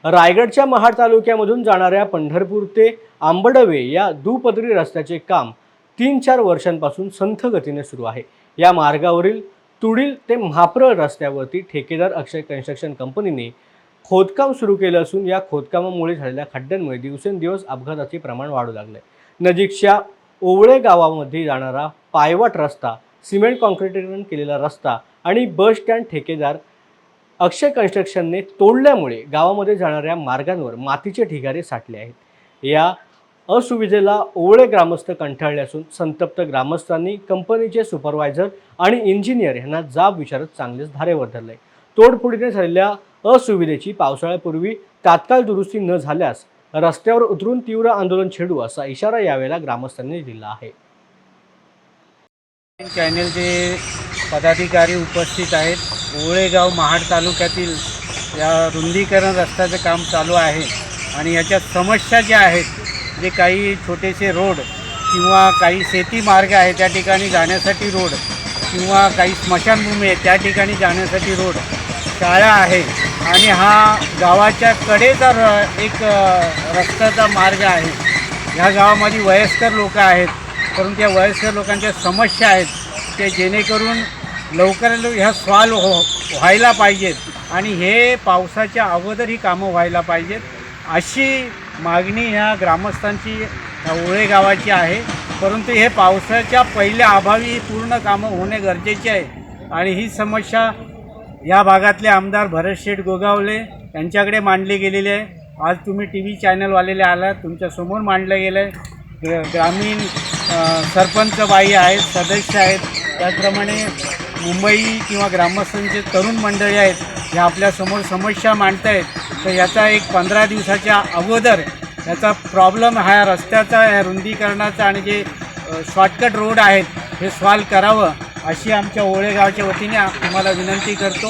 रायगडच्या महाड तालुक्यामधून जाणाऱ्या पंढरपूर ते आंबडवे या दुपदरी रस्त्याचे काम 3-4 वर्षांपासून संथ गतीने सुरू आहे। या मार्गावरील तुडील ते म्हाप्रळ रस्त्यावरती ठेकेदार अक्षय कन्स्ट्रक्शन कंपनीने खोदकाम सुरू केलं असून या खोदकामामुळे झालेल्या खड्ड्यांमुळे दिवसेंदिवस अपघाताचे प्रमाण वाढू लागले। नजीकच्या ओवळे गावामध्ये जाणारा पायवाट रस्ता, सिमेंट काँक्रीटीकरण केलेला रस्ता आणि बस स्टँड ठेकेदार अक्षय कन्स्ट्रक्शनने तोडल्यामुळे गावामध्ये जाणाऱ्या मार्गांवर मातीचे ढिगारे साठले आहेत। या असुविधेला ओवळे ग्रामस्थ कंटाळले असून संतप्त ग्रामस्थांनी कंपनीचे सुपरवायझर आणि इंजिनियर यांना जाब विचारत चांगलेच धारेवर धरले। तोडफोडीने झालेल्या असुविधेची पावसाळ्यापूर्वी तात्काळ दुरुस्ती न झाल्यास रस्त्यावर उतरून तीव्र आंदोलन छेडू असा इशारा यावेळेला ग्रामस्थांनी दिला आहे। चॅनलचे पदाधिकारी उपस्थित आहेत। ओवळेगाव महाड तालुक्यातील या रुंदीकरण रस्त्याचं काम चालू आहे आणि याच्या समस्या ज्या आहेत, जे काही छोटेसे रोड किंवा काही शेती मार्ग आहे त्या ठिकाणी जाण्यासाठी रोड किंवा काही स्मशानभूमी आहे त्या ठिकाणी जाण्यासाठी रोड, शाळा आहे आणि हा गावाच्या कडेचा एक रस्त्याचा मार्ग आहे। ह्या गावामध्ये वयस्कर लोक आहेत, परंतु या वयस्कर लोकांच्या समस्या आहेत ते जेणेकरून लवकर ह्या सॉल्व व्हायला पाहिजेत आणि हे पावसाच्या अगोदर ही कामं व्हायला पाहिजेत अशी मागणी ह्या ग्रामस्थांची ओवळे गावाची आहे। परंतु हे पावसाच्या पहिल्या अभावी पूर्ण कामं होणे गरजेचे आहे आणि ही समस्या या भागातले आमदार भरतशेठ गोगावले यांच्याकडे मांडली गेलेली आहे। आज तुम्ही TV चॅनलवालेले आलात, तुमच्यासमोर मांडलं गेलं आहे। ग्रामीण सरपंच बाई आहेत, सदस्य आहेत, त्याचप्रमाणे मुंबई किंवा ग्रामस्थांचे तरुण मंडळी आहेत, हे आपल्यासमोर समस्या मांडत आहेत। तर याचा एक 15 दिवसाच्या अगोदर याचा प्रॉब्लेम हा रस्त्याचा, या रुंदीकरणाचा आणि जे शॉर्टकट रोड आहेत हे सॉल्व करावं अशी आमच्या ओवळे गावच्या वतीने तुम्हाला विनंती करतो।